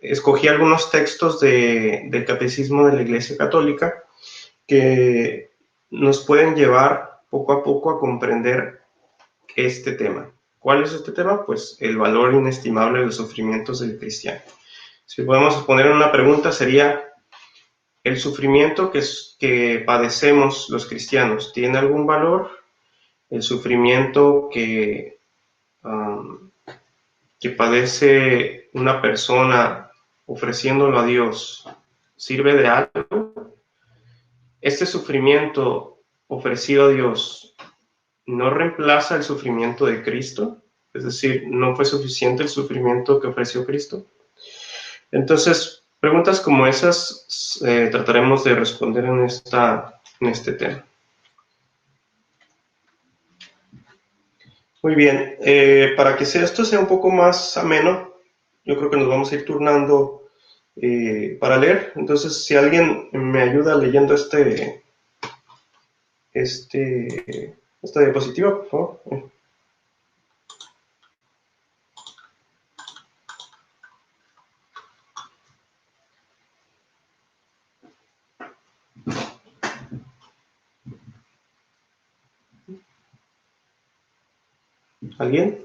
escogí algunos textos del Catecismo de la Iglesia Católica que nos pueden llevar poco a poco a comprender este tema. ¿Cuál es este tema? Pues el valor inestimable de los sufrimientos del cristiano. Si podemos poner una pregunta sería, ¿el sufrimiento que padecemos los cristianos tiene algún valor? ¿El sufrimiento que padece una persona ofreciéndolo a Dios sirve de algo? ¿Este sufrimiento ofrecido a Dios no reemplaza el sufrimiento de Cristo? Es decir, ¿no fue suficiente el sufrimiento que ofreció Cristo? Entonces, preguntas como esas trataremos de responder en este tema. Muy bien, para que esto sea un poco más ameno, yo creo que nos vamos a ir turnando para leer. Entonces, si alguien me ayuda leyendo esta diapositiva, por favor. ¿Alguien?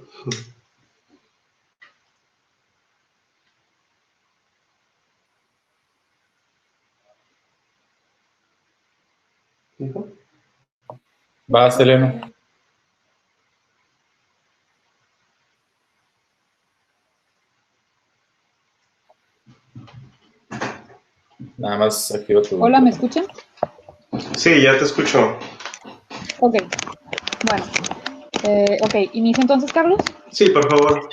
¿Dijo? Va, Seleno. Nada más activa tu... Hola, ¿me escuchan? Sí, ya te escucho. Ok, bueno. Ok, inicio entonces, Carlos. Sí, por favor.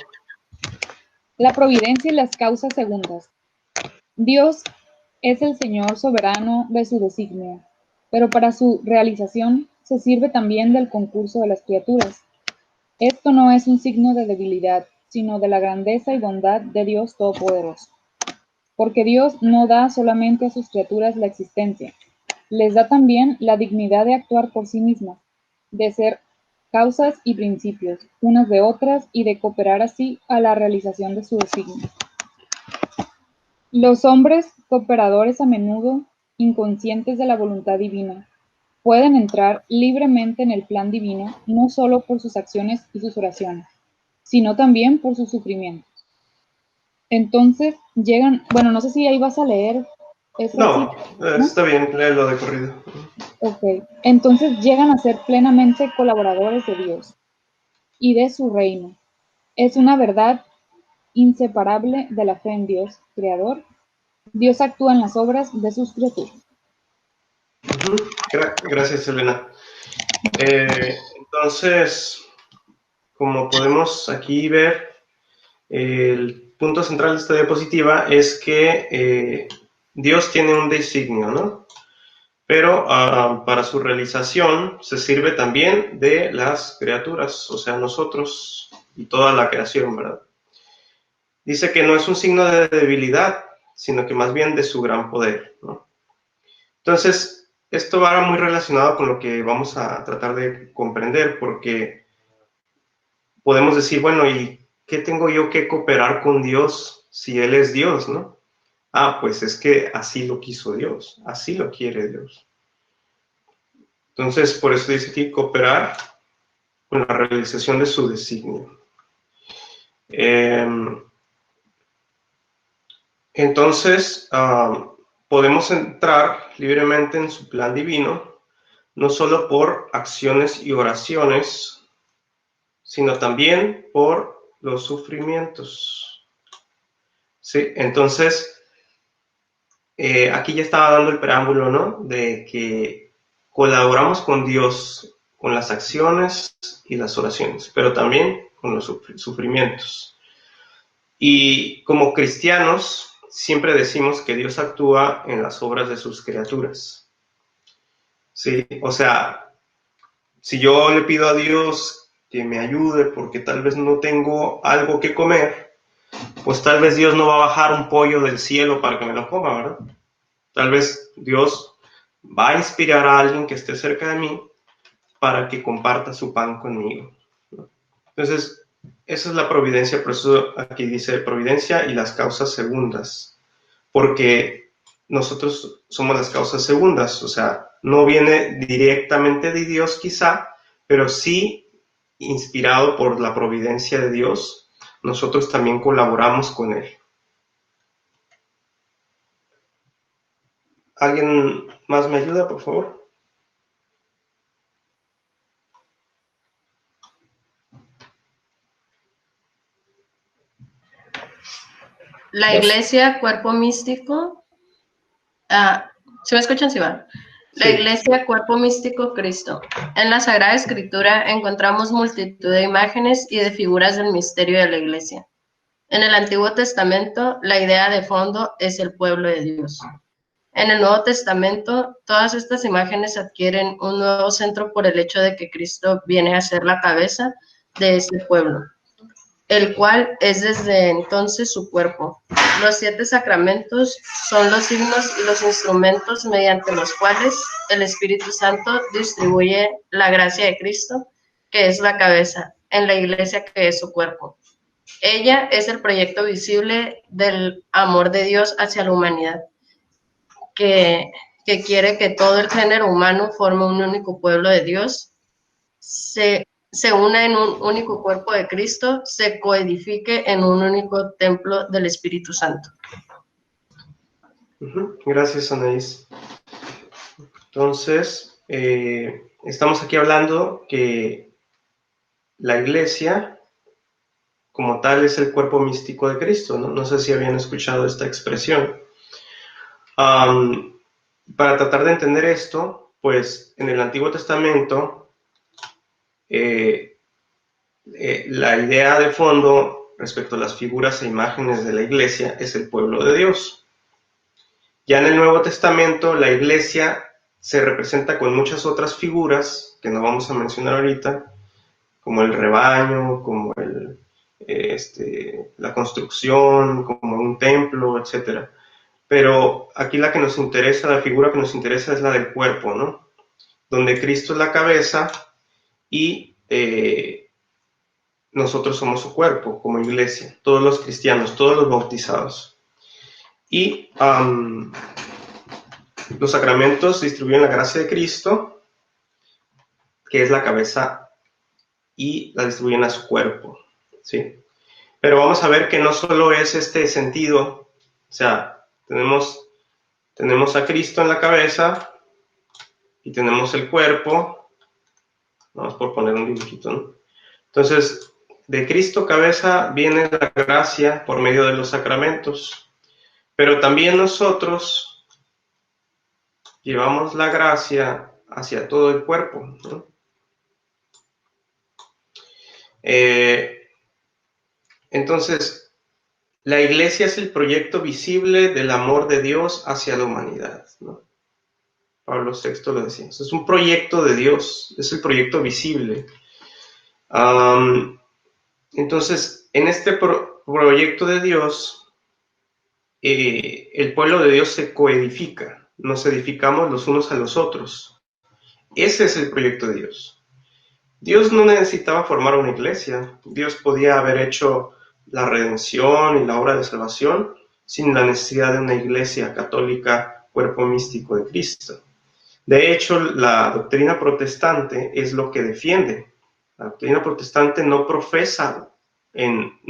La providencia y las causas segundas. Dios es el Señor soberano de su designio, pero para su realización se sirve también del concurso de las criaturas. Esto no es un signo de debilidad, sino de la grandeza y bondad de Dios Todopoderoso. Porque Dios no da solamente a sus criaturas la existencia, les da también la dignidad de actuar por sí mismas, de ser causas y principios unas de otras y de cooperar así a la realización de su designio. Los hombres cooperadores a menudo, inconscientes de la voluntad divina, pueden entrar libremente en el plan divino no solo por sus acciones y sus oraciones, sino también por sus sufrimientos. Entonces llegan, bueno, no sé si ahí vas a leer esa No, cita, ¿no? está bien, léelo de corrido. Ok, entonces llegan a ser plenamente colaboradores de Dios y de su reino. Es una verdad inseparable de la fe en Dios, Creador. Dios actúa en las obras de sus criaturas. Gracias, Elena. Entonces, como podemos aquí ver, el punto central de esta diapositiva es que Dios tiene un designio, ¿no? Pero para su realización se sirve también de las criaturas, o sea, nosotros y toda la creación, ¿verdad? Dice que no es un signo de debilidad, sino que más bien de su gran poder, ¿no? Entonces, esto va muy relacionado con lo que vamos a tratar de comprender, porque podemos decir, bueno, ¿y qué tengo yo que cooperar con Dios si Él es Dios, ¿no? Ah, pues es que así lo quiso Dios, así lo quiere Dios. Entonces, por eso dice aquí cooperar con la realización de su designio. Entonces, podemos entrar libremente en su plan divino, no solo por acciones y oraciones, sino también por los sufrimientos. ¿Sí? Entonces, aquí ya estaba dando el preámbulo, ¿no? De que colaboramos con Dios con las acciones y las oraciones, pero también con los sufrimientos. Y como cristianos, siempre decimos que Dios actúa en las obras de sus criaturas. Sí, o sea, si yo le pido a Dios que me ayude porque tal vez no tengo algo que comer, pues tal vez Dios no va a bajar un pollo del cielo para que me lo coma, ¿verdad? Tal vez Dios va a inspirar a alguien que esté cerca de mí para que comparta su pan conmigo, ¿no? Entonces, esa es la providencia, por eso aquí dice providencia y las causas segundas, porque nosotros somos las causas segundas, o sea, no viene directamente de Dios quizá, pero sí inspirado por la providencia de Dios, nosotros también colaboramos con Él. ¿Alguien más me ayuda, por favor? La iglesia, cuerpo místico. ¿Se me escuchan? Sí, va. La iglesia, cuerpo místico, Cristo. En la Sagrada Escritura encontramos multitud de imágenes y de figuras del misterio de la iglesia. En el Antiguo Testamento, la idea de fondo es el pueblo de Dios. En el Nuevo Testamento, todas estas imágenes adquieren un nuevo centro por el hecho de que Cristo viene a ser la cabeza de este pueblo, el cual es desde entonces su cuerpo. Los 7 sacramentos son los signos y los instrumentos mediante los cuales el Espíritu Santo distribuye la gracia de Cristo, que es la cabeza, en la iglesia que es su cuerpo. Ella es el proyecto visible del amor de Dios hacia la humanidad, que quiere que todo el género humano forme un único pueblo de Dios, se una en un único cuerpo de Cristo, se coedifique en un único templo del Espíritu Santo. Gracias, Anaís. Entonces, estamos aquí hablando que la iglesia como tal es el cuerpo místico de Cristo, ¿no? No sé si habían escuchado esta expresión. Para tratar de entender esto, pues en el Antiguo Testamento, la idea de fondo respecto a las figuras e imágenes de la iglesia es el pueblo de Dios. Ya en el Nuevo Testamento, la iglesia se representa con muchas otras figuras que no vamos a mencionar ahorita, como el rebaño, como la construcción, como un templo, etc. Pero aquí la que nos interesa, la figura que nos interesa es la del cuerpo, ¿no? Donde Cristo es la cabeza y nosotros somos su cuerpo como iglesia, todos los cristianos, todos los bautizados. Y los sacramentos distribuyen la gracia de Cristo, que es la cabeza, y la distribuyen a su cuerpo, ¿sí? Pero vamos a ver que no solo es este sentido, o sea, tenemos a Cristo en la cabeza y tenemos el cuerpo, vamos por poner un dibujito, ¿no? Entonces, de Cristo cabeza viene la gracia por medio de los sacramentos, pero también nosotros llevamos la gracia hacia todo el cuerpo, ¿no? Entonces, la iglesia es el proyecto visible del amor de Dios hacia la humanidad, ¿no? Pablo VI lo decía. Es un proyecto de Dios, es el proyecto visible. Entonces, en este proyecto de Dios, el pueblo de Dios se coedifica, nos edificamos los unos a los otros. Ese es el proyecto de Dios. Dios no necesitaba formar una iglesia. Dios podía haber hecho la redención y la obra de salvación sin la necesidad de una iglesia católica, cuerpo místico de Cristo. De hecho, la doctrina protestante es lo que defiende. La doctrina protestante no profesa en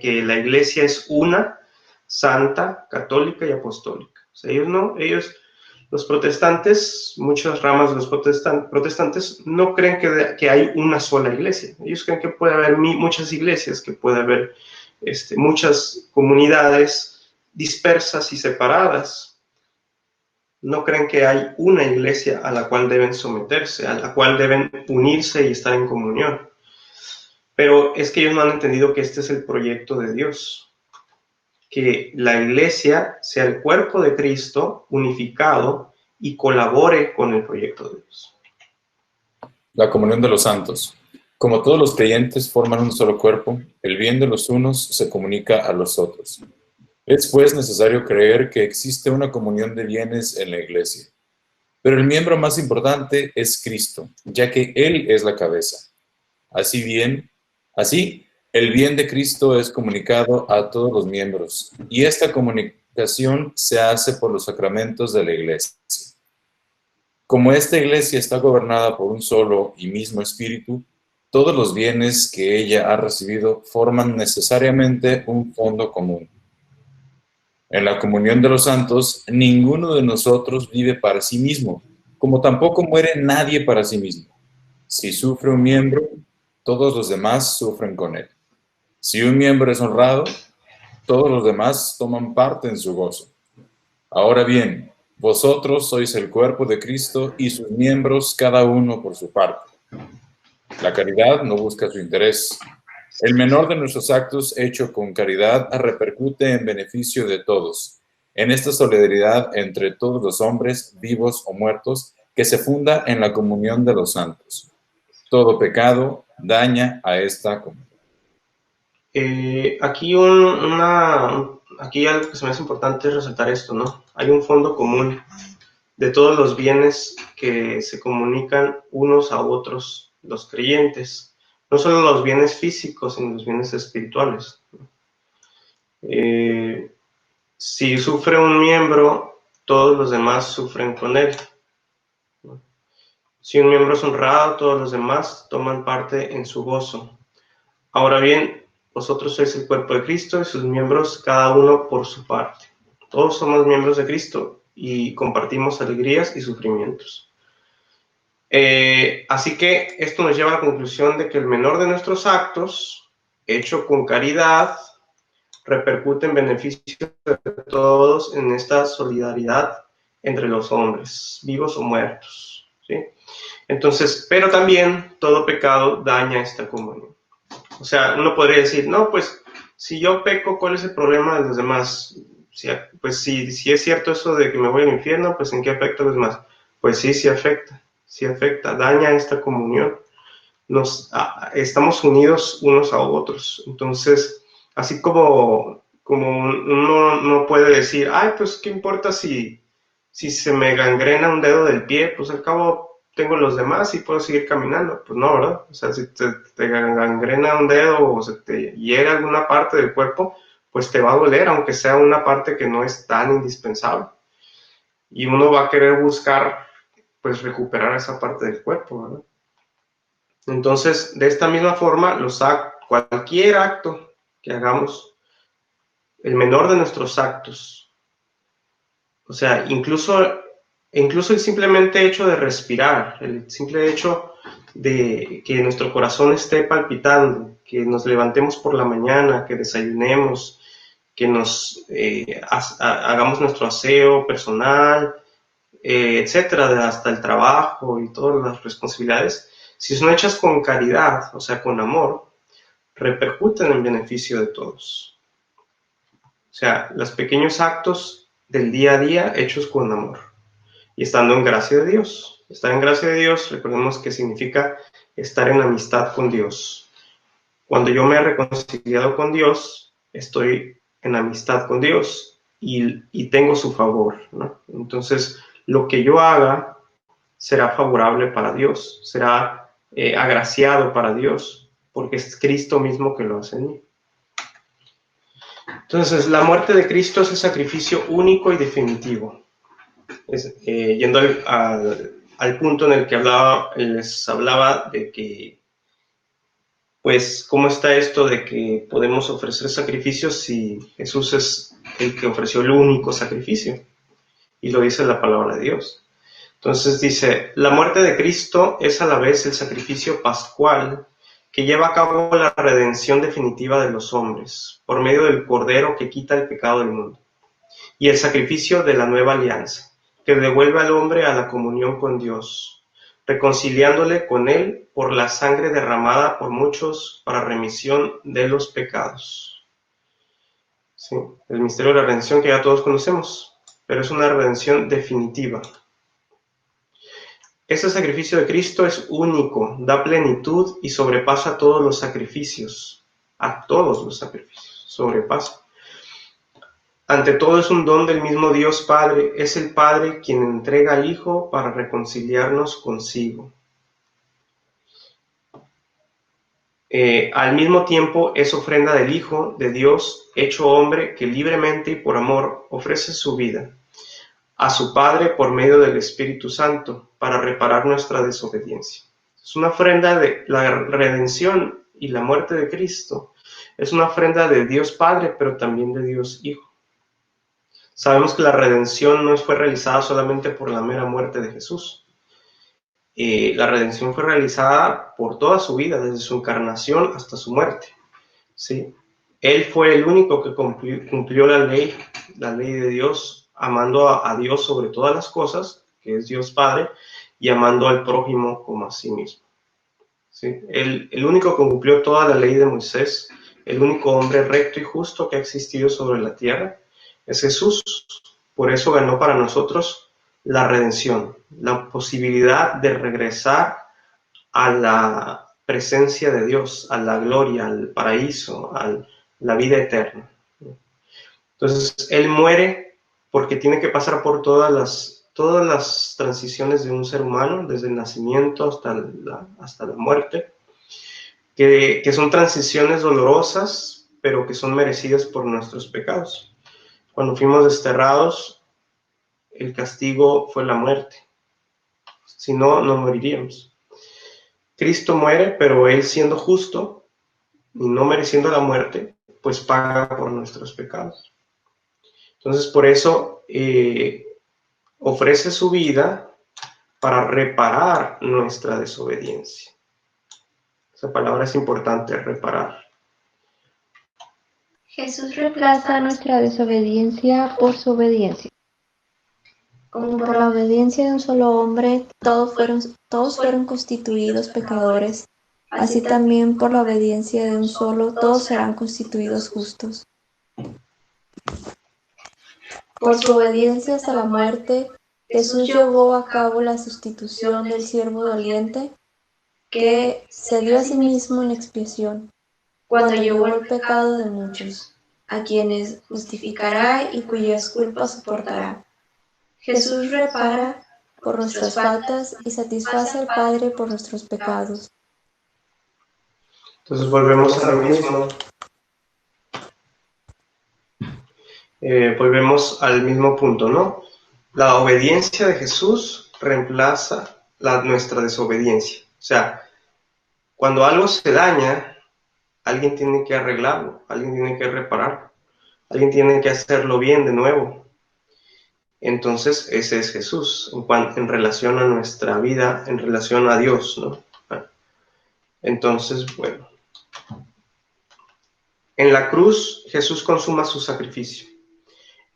que la iglesia es una, santa, católica y apostólica. O sea, los protestantes, muchas ramas de los protestantes no creen que hay una sola iglesia. Ellos creen que puede haber muchas iglesias, que puede haber muchas comunidades dispersas y separadas. No creen que hay una iglesia a la cual deben someterse, a la cual deben unirse y estar en comunión. Pero es que ellos no han entendido que este es el proyecto de Dios. Que la iglesia sea el cuerpo de Cristo unificado y colabore con el proyecto de Dios. La comunión de los santos. Como todos los creyentes forman un solo cuerpo, el bien de los unos se comunica a los otros. Es pues necesario creer que existe una comunión de bienes en la iglesia. Pero el miembro más importante es Cristo, ya que Él es la cabeza. Así bien, Así, el bien de Cristo es comunicado a todos los miembros, y esta comunicación se hace por los sacramentos de la Iglesia. Como esta Iglesia está gobernada por un solo y mismo Espíritu, todos los bienes que ella ha recibido forman necesariamente un fondo común. En la comunión de los santos, ninguno de nosotros vive para sí mismo, como tampoco muere nadie para sí mismo. Si sufre un miembro, todos los demás sufren con él. Si un miembro es honrado, todos los demás toman parte en su gozo. Ahora bien, vosotros sois el cuerpo de Cristo y sus miembros cada uno por su parte. La caridad no busca su interés. El menor de nuestros actos hecho con caridad repercute en beneficio de todos, en esta solidaridad entre todos los hombres, vivos o muertos, que se funda en la comunión de los santos. Todo pecado daña a esta comunión. Aquí algo que se me hace importante es resaltar esto, ¿no? Hay un fondo común de todos los bienes que se comunican unos a otros los creyentes, no solo los bienes físicos, sino los bienes espirituales. Si sufre un miembro, todos los demás sufren con él. Si un miembro es honrado, todos los demás toman parte en su gozo. Ahora bien, vosotros sois el cuerpo de Cristo y sus miembros cada uno por su parte. Todos somos miembros de Cristo y compartimos alegrías y sufrimientos. Así que esto nos lleva a la conclusión de que el menor de nuestros actos, hecho con caridad, repercute en beneficio de todos en esta solidaridad entre los hombres, vivos o muertos, ¿sí? Entonces, pero también todo pecado daña esta comunión. O sea, uno podría decir, no, pues, si yo peco, ¿cuál es el problema de los demás? Pues si es cierto eso de que me voy al infierno, pues ¿en qué afecta a los demás? Pues sí afecta, daña esta comunión. Estamos unidos unos a otros. Entonces, así como uno no puede decir, ay, pues, ¿qué importa si se me gangrena un dedo del pie? Pues al cabo tengo los demás y puedo seguir caminando. Pues no, ¿verdad? O sea, si te gangrena un dedo o se te hiera alguna parte del cuerpo, pues te va a doler, aunque sea una parte que no es tan indispensable. Y uno va a querer buscar, pues, recuperar esa parte del cuerpo, ¿verdad? Entonces, de esta misma forma, cualquier acto que hagamos, el menor de nuestros actos, o sea, incluso el simplemente hecho de respirar, el simple hecho de que nuestro corazón esté palpitando, que nos levantemos por la mañana, que desayunemos, que hagamos nuestro aseo personal, etcétera, hasta el trabajo y todas las responsabilidades, si son hechas con caridad, o sea, con amor, repercuten en beneficio de todos. O sea, los pequeños actos del día a día hechos con amor y estando en gracia de Dios. Estar en gracia de Dios, recordemos que significa estar en amistad con Dios. Cuando yo me he reconciliado con Dios, estoy en amistad con Dios y tengo su favor, ¿no? Entonces, lo que yo haga será favorable para Dios, será agraciado para Dios, porque es Cristo mismo que lo hace en mí. Entonces, la muerte de Cristo es el sacrificio único y definitivo. Yendo al punto en el que les hablaba de que, pues, ¿cómo está esto de que podemos ofrecer sacrificios si Jesús es el que ofreció el único sacrificio? Y lo dice la palabra de Dios. Entonces dice, la muerte de Cristo es a la vez el sacrificio pascual que lleva a cabo la redención definitiva de los hombres, por medio del Cordero que quita el pecado del mundo, y el sacrificio de la nueva alianza, que devuelve al hombre a la comunión con Dios, reconciliándole con Él por la sangre derramada por muchos para remisión de los pecados. Sí, el misterio de la redención que ya todos conocemos, pero es una redención definitiva. Este sacrificio de Cristo es único, da plenitud y sobrepasa todos los sacrificios. A todos los sacrificios, sobrepasa. Ante todo es un don del mismo Dios Padre, es el Padre quien entrega al Hijo para reconciliarnos consigo. Al mismo tiempo es ofrenda del Hijo de Dios, hecho hombre, que libremente y por amor ofrece su vida a su Padre por medio del Espíritu Santo para reparar nuestra desobediencia. Es una ofrenda de la redención y la muerte de Cristo. Es una ofrenda de Dios Padre, pero también de Dios Hijo. Sabemos que la redención no fue realizada solamente por la mera muerte de Jesús. La redención fue realizada por toda su vida, desde su encarnación hasta su muerte. ¿Sí? Él fue el único que cumplió la ley de Dios, amando a Dios sobre todas las cosas, que es Dios Padre, y amando al prójimo como a sí mismo. ¿Sí? El único que cumplió toda la ley de Moisés, el único hombre recto y justo que ha existido sobre la tierra, es Jesús. Por eso ganó para nosotros la redención, la posibilidad de regresar a la presencia de Dios, a la gloria, al paraíso, a la vida eterna. Entonces, Él muere porque tiene que pasar por todas las transiciones de un ser humano, desde el nacimiento hasta la muerte, que son transiciones dolorosas, pero que son merecidas por nuestros pecados. Cuando fuimos desterrados, el castigo fue la muerte. Si no, no moriríamos. Cristo muere, pero Él siendo justo y no mereciendo la muerte, pues paga por nuestros pecados. Entonces, por eso ofrece su vida para reparar nuestra desobediencia. Esa palabra es importante, reparar. Jesús reemplaza nuestra desobediencia por su obediencia. Como por la obediencia de un solo hombre, todos fueron constituidos pecadores, así también por la obediencia de un solo, todos serán constituidos justos. Por su obediencia hasta la muerte, Jesús llevó a cabo la sustitución del siervo doliente, que se dio a sí mismo en expiación, cuando llevó el pecado de muchos, a quienes justificará y cuyas culpas soportará. Jesús repara por nuestras faltas y satisface al Padre por nuestros pecados. Entonces volvemos a lo mismo. Volvemos al mismo punto, ¿no? La obediencia de Jesús reemplaza nuestra desobediencia. O sea, cuando algo se daña, alguien tiene que arreglarlo, alguien tiene que repararlo, alguien tiene que hacerlo bien de nuevo. Entonces, ese es Jesús en relación a nuestra vida, en relación a Dios, ¿no? Entonces, bueno. En la cruz, Jesús consuma su sacrificio.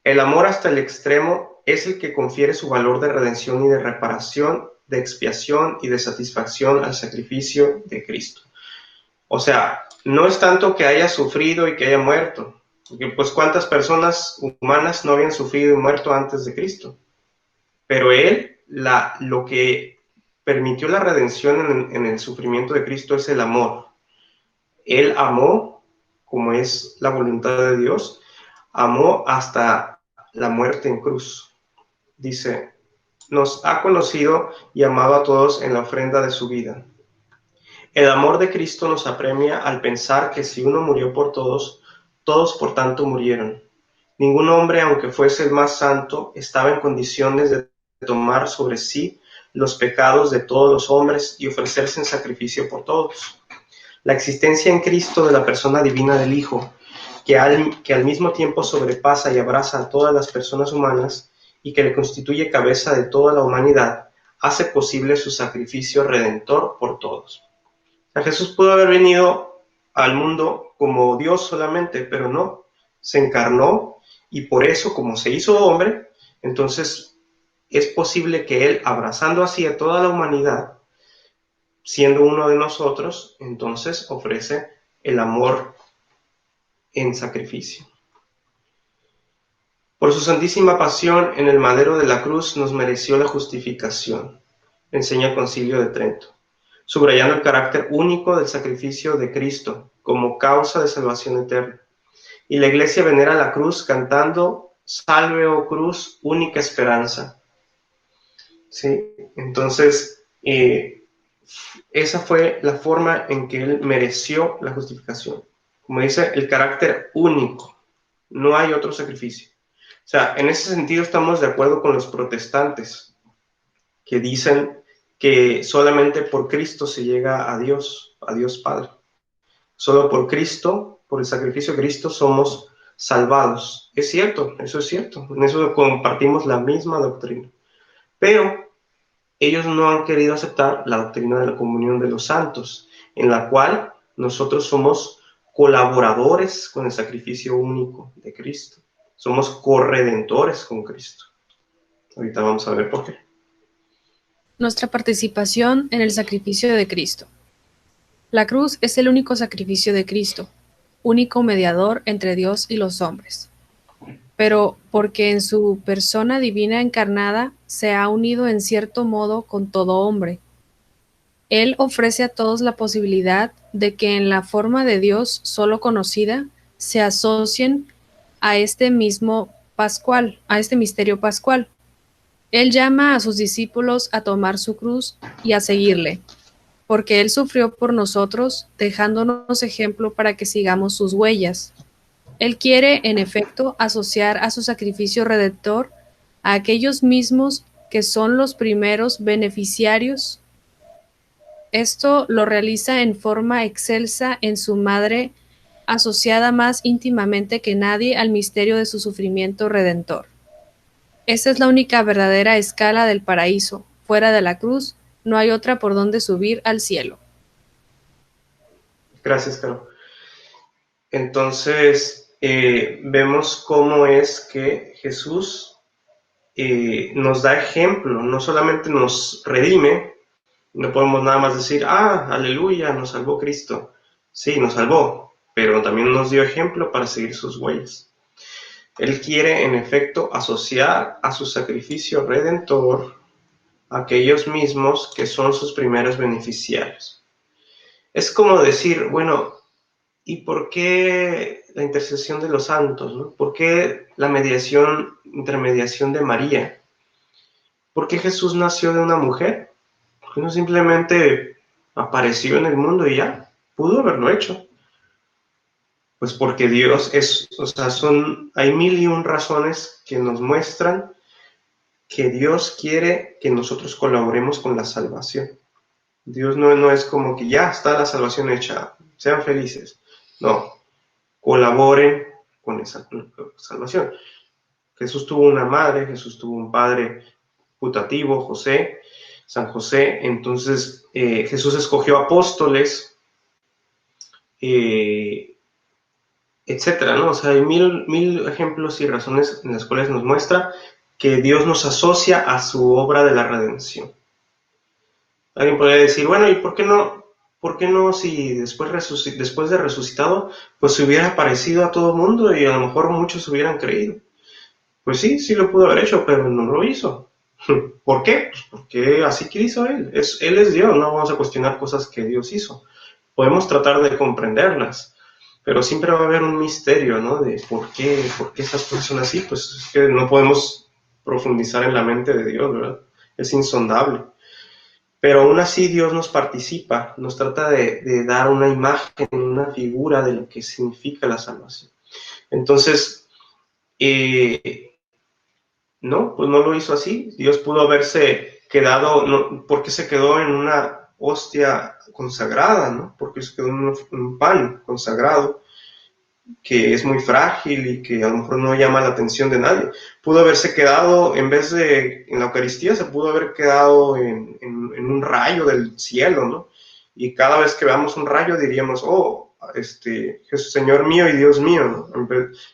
El amor hasta el extremo es el que confiere su valor de redención y de reparación, de expiación y de satisfacción al sacrificio de Cristo. O sea, no es tanto que haya sufrido y que haya muerto, porque pues cuántas personas humanas no habían sufrido y muerto antes de Cristo. Pero Él, lo que permitió la redención en el sufrimiento de Cristo es el amor. Él amó, como es la voluntad de Dios, amó hasta la muerte en cruz. Dice, nos ha conocido y amado a todos en la ofrenda de su vida. El amor de Cristo nos apremia al pensar que si uno murió por todos, todos por tanto murieron. Ningún hombre, aunque fuese el más santo, estaba en condiciones de tomar sobre sí los pecados de todos los hombres y ofrecerse en sacrificio por todos. La existencia en Cristo de la persona divina del Hijo, que al mismo tiempo sobrepasa y abraza a todas las personas humanas y que le constituye cabeza de toda la humanidad, hace posible su sacrificio redentor por todos. O sea, Jesús pudo haber venido al mundo como Dios solamente, pero no, se encarnó y por eso, como se hizo hombre, entonces es posible que Él, abrazando así a toda la humanidad, siendo uno de nosotros, entonces ofrece el amor en sacrificio. Por su santísima pasión en el madero de la cruz nos mereció la justificación, enseña el Concilio de Trento, subrayando el carácter único del sacrificio de Cristo como causa de salvación eterna. Y la Iglesia venera la cruz cantando, salve, oh cruz, única esperanza. ¿Sí? Entonces, esa fue la forma en que Él mereció la justificación. Como dice, el carácter único. No hay otro sacrificio. O sea, en ese sentido estamos de acuerdo con los protestantes, que dicen que solamente por Cristo se llega a Dios Padre. Solo por Cristo, por el sacrificio de Cristo, somos salvados. Es cierto, eso es cierto. En eso compartimos la misma doctrina. Pero ellos no han querido aceptar la doctrina de la comunión de los santos, en la cual nosotros somos colaboradores con el sacrificio único de Cristo. Somos corredentores con Cristo. Ahorita vamos a ver por qué. Nuestra participación en el sacrificio de Cristo. La cruz es el único sacrificio de Cristo, único mediador entre Dios y los hombres. Pero porque en su persona divina encarnada se ha unido en cierto modo con todo hombre. Él ofrece a todos la posibilidad de que en la forma de Dios solo conocida se asocien a este mismo pascual, a este misterio pascual. Él llama a sus discípulos a tomar su cruz y a seguirle, porque Él sufrió por nosotros, dejándonos ejemplo para que sigamos sus huellas. Él quiere, en efecto, asociar a su sacrificio redentor a aquellos mismos que son los primeros beneficiarios. Esto lo realiza en forma excelsa en su madre, asociada más íntimamente que nadie al misterio de su sufrimiento redentor. Esa es la única verdadera escala del paraíso. Fuera de la cruz, no hay otra por donde subir al cielo. Gracias, Caro. Entonces, vemos cómo es que Jesús nos da ejemplo, no solamente nos redime, no podemos nada más decir, aleluya, nos salvó Cristo. Sí, nos salvó, pero también nos dio ejemplo para seguir sus huellas. Él quiere, en efecto, asociar a su sacrificio redentor a aquellos mismos que son sus primeros beneficiarios. Es como decir, bueno, ¿y por qué la intercesión de los santos? ¿No? ¿Por qué la intermediación de María? ¿Por qué Jesús nació de una mujer? ¿Por qué no simplemente apareció en el mundo y ya? Pudo haberlo hecho. Pues porque Dios es, o sea, hay 1001 razones que nos muestran que Dios quiere que nosotros colaboremos con la salvación. Dios no es como que ya está la salvación hecha, sean felices. No, colaboren con esa salvación. Jesús tuvo una madre, Jesús tuvo un padre putativo, José, San José. Entonces Jesús escogió apóstoles, etcétera, ¿no? O sea, hay mil ejemplos y razones en las cuales nos muestra que Dios nos asocia a su obra de la redención. Alguien podría decir, bueno, ¿y por qué no si después de resucitado, pues se hubiera aparecido a todo el mundo y a lo mejor muchos hubieran creído? Pues sí lo pudo haber hecho, pero no lo hizo. ¿Por qué? Pues porque así quiso Él. Él es Dios, no vamos a cuestionar cosas que Dios hizo. Podemos tratar de comprenderlas, pero siempre va a haber un misterio, ¿no? De por qué esas cosas son así. Pues es que no podemos profundizar en la mente de Dios, ¿verdad? Es insondable. Pero aún así Dios nos participa, nos trata de dar una imagen, una figura de lo que significa la salvación. Entonces, no, pues no lo hizo así. Dios pudo haberse quedado, no, ¿por qué se quedó en una hostia consagrada, ¿no? Porque se quedó en un pan consagrado que es muy frágil y que a lo mejor no llama la atención de nadie. Pudo haberse quedado, en vez de en la Eucaristía, se pudo haber quedado en un rayo del cielo, ¿no? Y cada vez que veamos un rayo diríamos, Jesús, Señor mío y Dios mío, ¿no?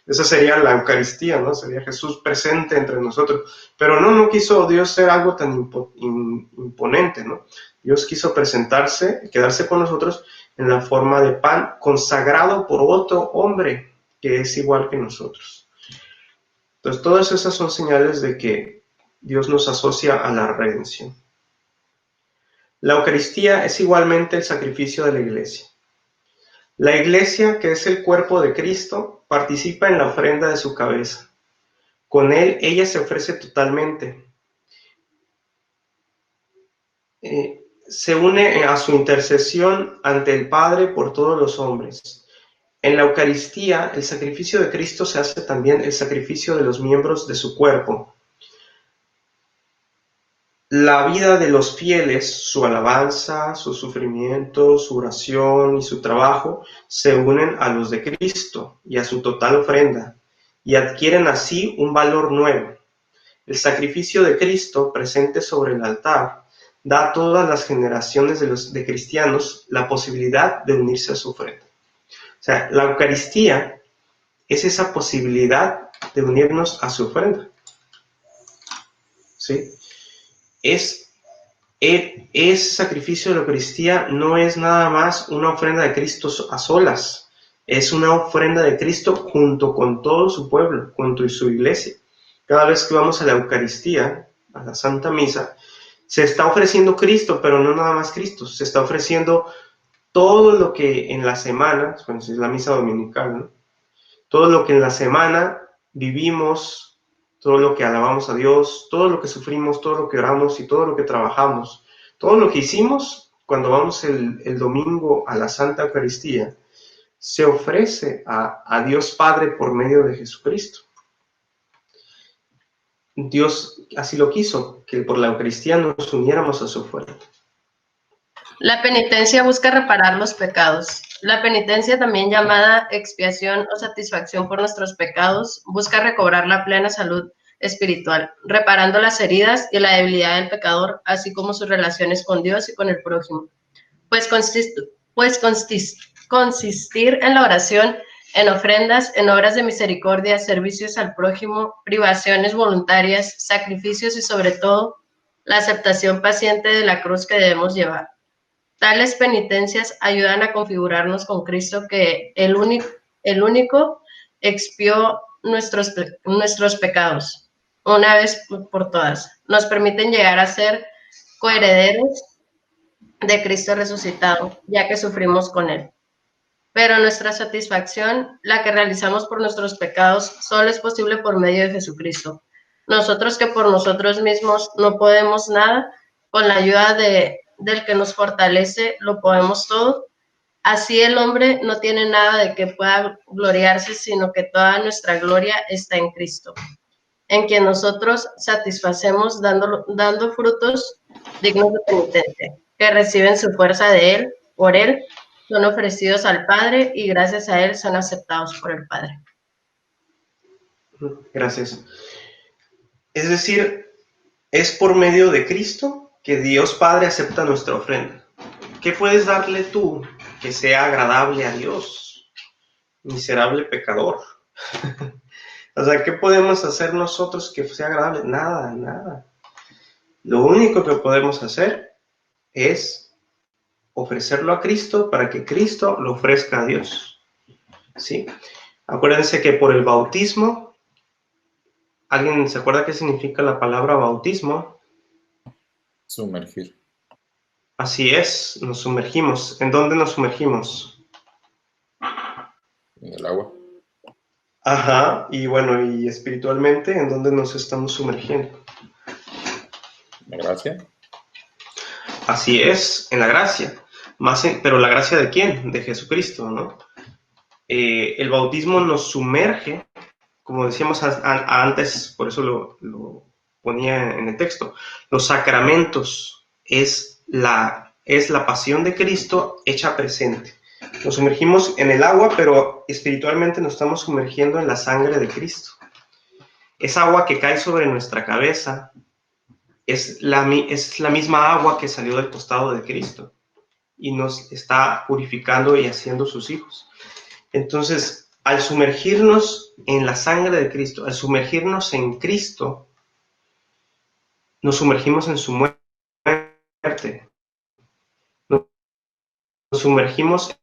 Esa sería la Eucaristía, ¿no? Sería Jesús presente entre nosotros. Pero no quiso Dios ser algo tan imponente, ¿no? Dios quiso presentarse, quedarse con nosotros en la forma de pan consagrado por otro hombre que es igual que nosotros. Entonces, todas esas son señales de que Dios nos asocia a la redención. La Eucaristía es igualmente el sacrificio de la Iglesia. La Iglesia, que es el cuerpo de Cristo, participa en la ofrenda de su cabeza. Con él, ella se ofrece totalmente. se une a su intercesión ante el Padre por todos los hombres. En la Eucaristía, el sacrificio de Cristo se hace también el sacrificio de los miembros de su cuerpo. La vida de los fieles, su alabanza, su sufrimiento, su oración y su trabajo se unen a los de Cristo y a su total ofrenda, y adquieren así un valor nuevo. El sacrificio de Cristo presente sobre el altar da a todas las generaciones de cristianos la posibilidad de unirse a su ofrenda. O sea, la Eucaristía es esa posibilidad de unirnos a su ofrenda. ¿Sí? Ese sacrificio de la Eucaristía no es nada más una ofrenda de Cristo a solas, es una ofrenda de Cristo junto con todo su pueblo, junto a su iglesia. Cada vez que vamos a la Eucaristía, a la Santa Misa, se está ofreciendo Cristo, pero no nada más Cristo, se está ofreciendo todo lo que en la semana, bueno, es la misa dominical, ¿no? Todo lo que en la semana vivimos, todo lo que alabamos a Dios, todo lo que sufrimos, todo lo que oramos y todo lo que trabajamos, todo lo que hicimos cuando vamos el domingo a la Santa Eucaristía, se ofrece a Dios Padre por medio de Jesucristo. Dios así lo quiso, que por la Eucaristía nos uniéramos a su ofrenda. La penitencia busca reparar los pecados. La penitencia, también llamada expiación o satisfacción por nuestros pecados, busca recobrar la plena salud espiritual, reparando las heridas y la debilidad del pecador, así como sus relaciones con Dios y con el prójimo. Pues consistir en la oración, en ofrendas, en obras de misericordia, servicios al prójimo, privaciones voluntarias, sacrificios y sobre todo la aceptación paciente de la cruz que debemos llevar. Tales penitencias ayudan a configurarnos con Cristo, que el único expió nuestros pecados una vez por todas. Nos permiten llegar a ser coherederos de Cristo resucitado, ya que sufrimos con Él. Pero nuestra satisfacción, la que realizamos por nuestros pecados, solo es posible por medio de Jesucristo. Nosotros que por nosotros mismos no podemos nada, con la ayuda del que nos fortalece, lo podemos todo. Así el hombre no tiene nada de que pueda gloriarse, sino que toda nuestra gloria está en Cristo, en quien nosotros satisfacemos dando frutos dignos de penitencia, que reciben su fuerza de Él, por Él, son ofrecidos al Padre y gracias a Él son aceptados por el Padre. Gracias. Es decir, es por medio de Cristo que Dios Padre acepta nuestra ofrenda. ¿Qué puedes darle tú que sea agradable a Dios? Miserable pecador. O sea, ¿qué podemos hacer nosotros que sea agradable? Nada, nada. Lo único que podemos hacer es ofrecerlo a Cristo para que Cristo lo ofrezca a Dios. ¿Sí? Acuérdense que por el bautismo, ¿alguien se acuerda qué significa la palabra bautismo? Sumergir. Así es, nos sumergimos. ¿En dónde nos sumergimos? En el agua. Ajá, y bueno, y espiritualmente, ¿en dónde nos estamos sumergiendo? ¿La gracia? Así es, en la gracia. Pero ¿la gracia de quién? De Jesucristo, ¿no? El bautismo nos sumerge, como decíamos antes, por eso lo ponía en el texto. Los sacramentos es la pasión de Cristo hecha presente. Nos sumergimos en el agua, pero espiritualmente nos estamos sumergiendo en la sangre de Cristo. Esa agua que cae sobre nuestra cabeza es la misma agua que salió del costado de Cristo y nos está purificando y haciendo sus hijos. Entonces, al sumergirnos en la sangre de Cristo, al sumergirnos en Cristo, nos sumergimos en su muerte. Nos sumergimos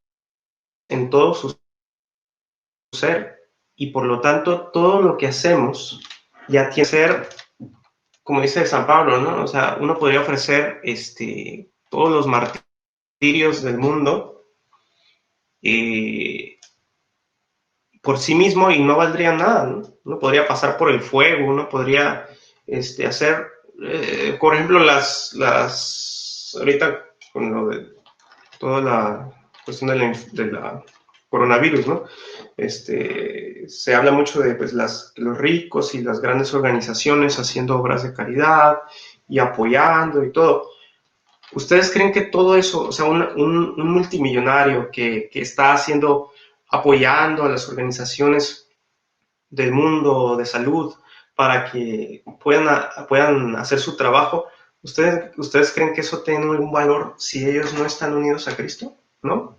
en todo su ser, y por lo tanto todo lo que hacemos ya tiene que ser, como dice San Pablo, ¿no? O sea, uno podría ofrecer todos los martirios del mundo por sí mismo y no valdría nada, ¿no? Uno podría pasar por el fuego, uno podría hacer, por ejemplo, ahorita con lo de toda la cuestión de la coronavirus, ¿no? Se habla mucho de pues, los ricos y las grandes organizaciones haciendo obras de caridad y apoyando y todo. ¿Ustedes creen que todo eso, o sea, un multimillonario que está apoyando a las organizaciones del mundo de salud para que puedan hacer su trabajo, ¿ustedes creen que eso tiene algún valor si ellos no están unidos a Cristo? ¿No?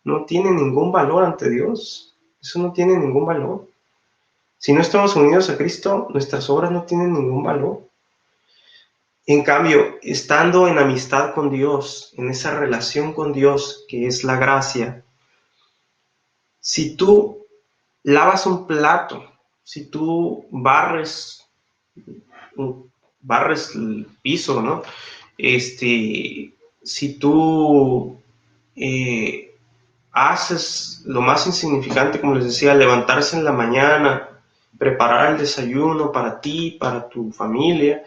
No tiene ningún valor ante Dios. Eso no tiene ningún valor. Si no estamos unidos a Cristo, nuestras obras no tienen ningún valor. En cambio, estando en amistad con Dios, en esa relación con Dios que es la gracia, si tú lavas un plato, si tú barres el piso, ¿no? Si tú haces lo más insignificante, como les decía, levantarse en la mañana, preparar el desayuno para ti, para tu familia,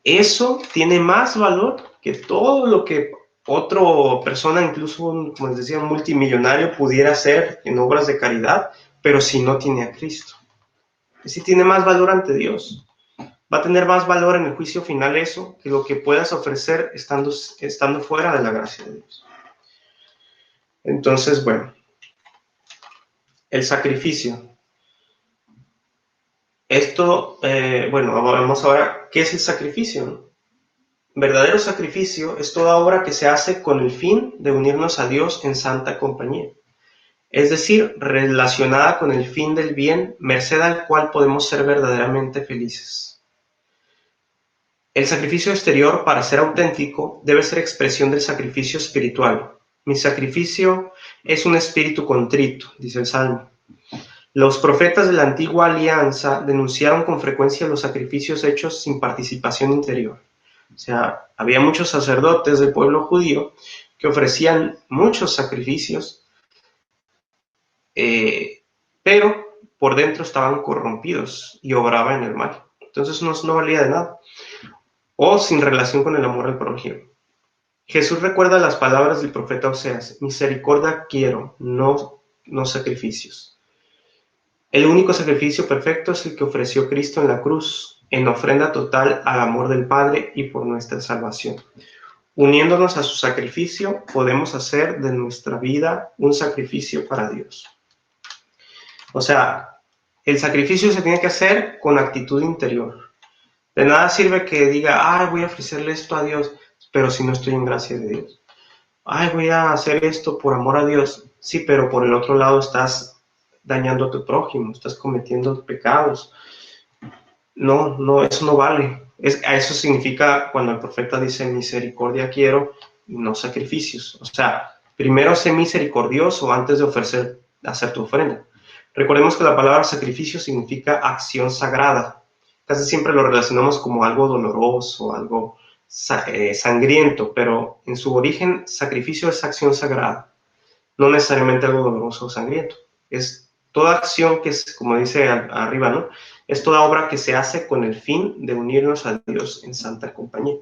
eso tiene más valor que todo lo que otra persona, incluso, como les decía, un multimillonario pudiera hacer en obras de caridad, pero si no tiene a Cristo. Si tiene más valor ante Dios. Va a tener más valor en el juicio final eso que lo que puedas ofrecer estando fuera de la gracia de Dios. Entonces, bueno, el sacrificio. Bueno, vamos ahora, ¿qué es el sacrificio? Verdadero sacrificio es toda obra que se hace con el fin de unirnos a Dios en santa compañía, es decir, relacionada con el fin del bien, merced al cual podemos ser verdaderamente felices. El sacrificio exterior, para ser auténtico, debe ser expresión del sacrificio espiritual. Mi sacrificio es un espíritu contrito, dice el Salmo. Los profetas de la antigua alianza denunciaron con frecuencia los sacrificios hechos sin participación interior. O sea, había muchos sacerdotes del pueblo judío que ofrecían muchos sacrificios, pero por dentro estaban corrompidos y obraban en el mal. Entonces no valía de nada. O sin relación con el amor al prójimo. Jesús recuerda las palabras del profeta Oseas: misericordia quiero, no sacrificios. El único sacrificio perfecto es el que ofreció Cristo en la cruz, en ofrenda total al amor del Padre y por nuestra salvación. Uniéndonos a su sacrificio, podemos hacer de nuestra vida un sacrificio para Dios. O sea, el sacrificio se tiene que hacer con actitud interior. De nada sirve que diga, voy a ofrecerle esto a Dios, pero si no estoy en gracia de Dios. Voy a hacer esto por amor a Dios. Sí, pero por el otro lado estás dañando a tu prójimo, estás cometiendo pecados. No, eso no vale. Eso significa cuando el profeta dice misericordia quiero y no sacrificios. O sea, primero sé misericordioso antes de hacer tu ofrenda. Recordemos que la palabra sacrificio significa acción sagrada. Casi siempre lo relacionamos como algo doloroso, algo sangriento, pero en su origen sacrificio es acción sagrada, no necesariamente algo doloroso o sangriento. Es toda acción que es, como dice arriba, ¿no? Es toda obra que se hace con el fin de unirnos a Dios en santa compañía.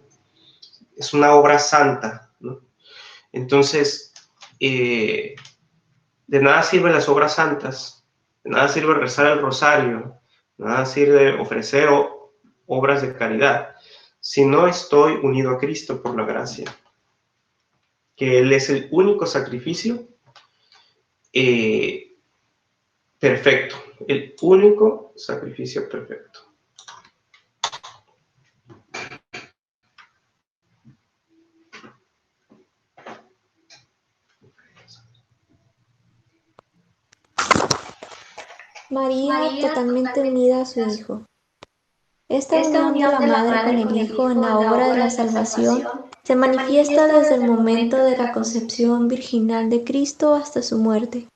Es una obra santa, ¿no? Entonces, de nada sirven las obras santas, de nada sirve rezar el rosario, de nada sirve ofrecer obras de caridad, si no estoy unido a Cristo por la gracia, que Él es el único sacrificio perfecto, el único sacrificio perfecto. María totalmente unida a su Hijo. Esta unión de la Madre con el Hijo en la obra de la salvación se manifiesta desde el momento de la concepción virginal de Cristo hasta su muerte.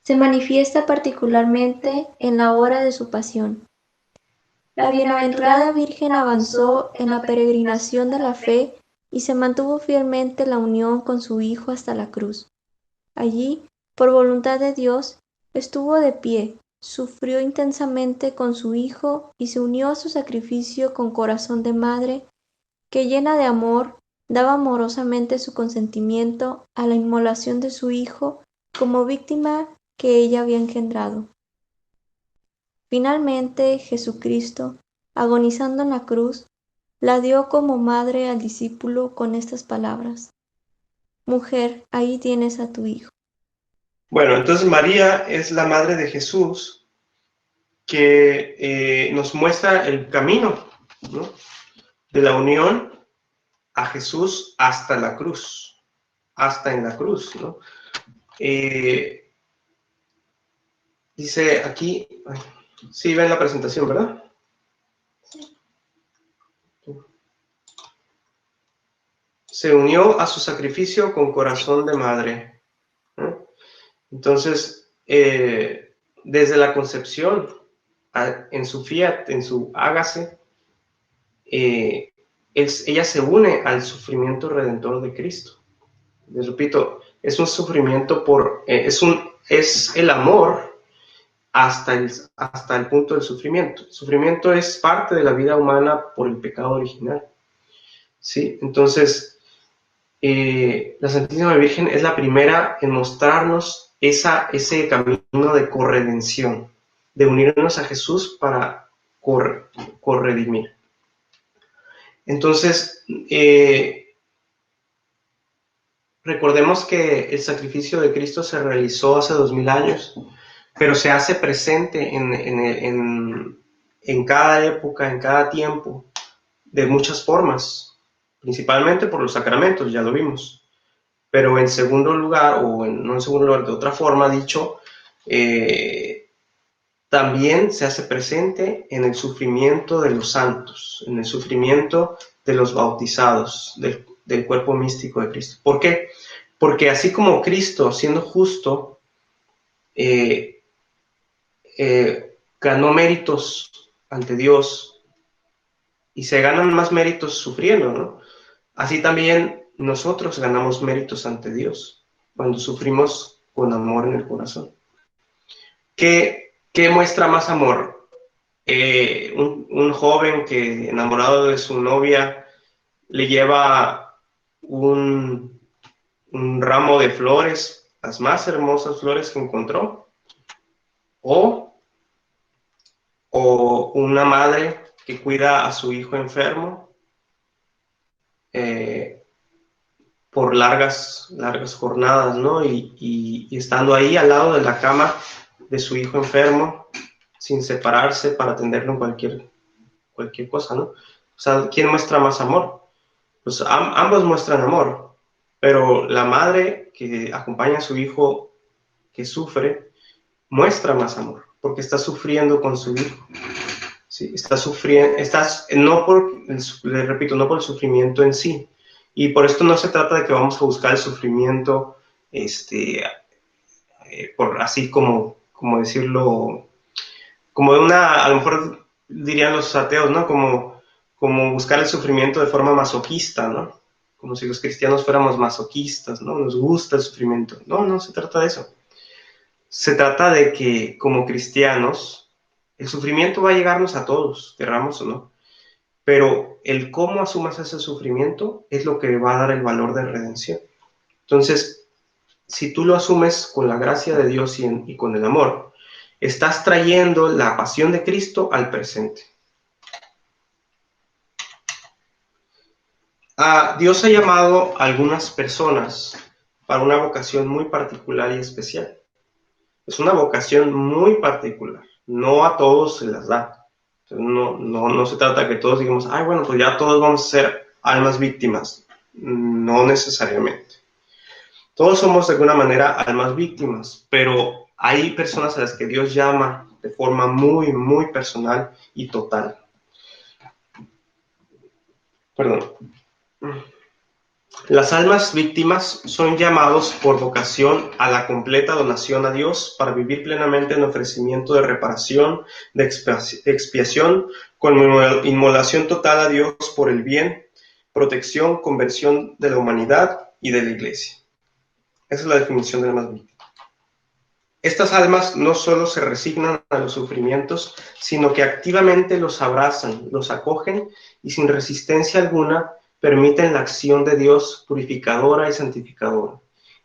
Se manifiesta particularmente en la hora de su pasión. La bienaventurada Virgen avanzó en la peregrinación de la fe y se mantuvo fielmente la unión con su Hijo hasta la cruz. Allí, por voluntad de Dios, estuvo de pie, sufrió intensamente con su Hijo y se unió a su sacrificio con corazón de madre que, llena de amor, daba amorosamente su consentimiento a la inmolación de su Hijo como víctima que ella había engendrado. Finalmente, Jesucristo, agonizando en la cruz, la dio como madre al discípulo con estas palabras: Mujer, ahí tienes a tu hijo. Bueno, entonces María es la madre de Jesús que nos muestra el camino, ¿no?, de la unión a Jesús hasta la cruz, hasta en la cruz, ¿no? Dice aquí, sí ven la presentación, ¿verdad? Sí. Se unió a su sacrificio con corazón de madre, ¿no? Entonces, desde la concepción, en su fiat, en su hágase, ella se une al sufrimiento redentor de Cristo. Les repito, es un sufrimiento es el amor hasta el punto del sufrimiento. El sufrimiento es parte de la vida humana por el pecado original, ¿sí? Entonces, la Santísima Virgen es la primera en mostrarnos ese camino de corredención, de unirnos a Jesús para corredimir. Entonces, recordemos que el sacrificio de Cristo se realizó hace 2000 años, pero se hace presente en cada época, en cada tiempo, de muchas formas, principalmente por los sacramentos, ya lo vimos. Pero en segundo lugar, no en segundo lugar, de otra forma dicho, también se hace presente en el sufrimiento de los santos, en el sufrimiento de los bautizados, del cuerpo místico de Cristo. ¿Por qué? Porque así como Cristo, siendo justo, ganó méritos ante Dios, y se ganan más méritos sufriendo, ¿no? Así también nosotros ganamos méritos ante Dios cuando sufrimos con amor en el corazón. ¿Qué muestra más amor? Un joven que, enamorado de su novia, le lleva un ramo de flores, las más hermosas flores que encontró, o una madre que cuida a su hijo enfermo por largas jornadas, ¿no? Y estando ahí al lado de la cama de su hijo enfermo, sin separarse para atenderlo en cualquier cosa, ¿no? O sea, ¿quién muestra más amor? Pues ambos muestran amor, pero la madre que acompaña a su hijo que sufre, muestra más amor, porque está sufriendo con su hijo. Sí, está sufriendo, le repito, no por el sufrimiento en sí. Y por esto no se trata de que vamos a buscar el sufrimiento, por así como decirlo, como de a lo mejor dirían los ateos, ¿no? Como buscar el sufrimiento de forma masoquista, ¿no? Como si los cristianos fuéramos masoquistas, ¿no? Nos gusta el sufrimiento. No se trata de eso. Se trata de que como cristianos, el sufrimiento va a llegarnos a todos, querramos o no. Pero el cómo asumas ese sufrimiento es lo que va a dar el valor de redención. Entonces, si tú lo asumes con la gracia de Dios y con el amor, estás trayendo la pasión de Cristo al presente. Dios ha llamado a algunas personas para una vocación muy particular y especial. Es una vocación muy particular. No a todos se las da. No se trata de que todos digamos, ay, bueno, pues ya todos vamos a ser almas víctimas. No necesariamente. Todos somos de alguna manera almas víctimas, pero hay personas a las que Dios llama de forma muy, muy personal y total. Perdón. Las almas víctimas son llamados por vocación a la completa donación a Dios para vivir plenamente en ofrecimiento de reparación, de expiación, con inmolación total a Dios por el bien, protección, conversión de la humanidad y de la Iglesia. Esa es la definición de almas víctimas. Estas almas no solo se resignan a los sufrimientos, sino que activamente los abrazan, los acogen y sin resistencia alguna permiten la acción de Dios purificadora y santificadora,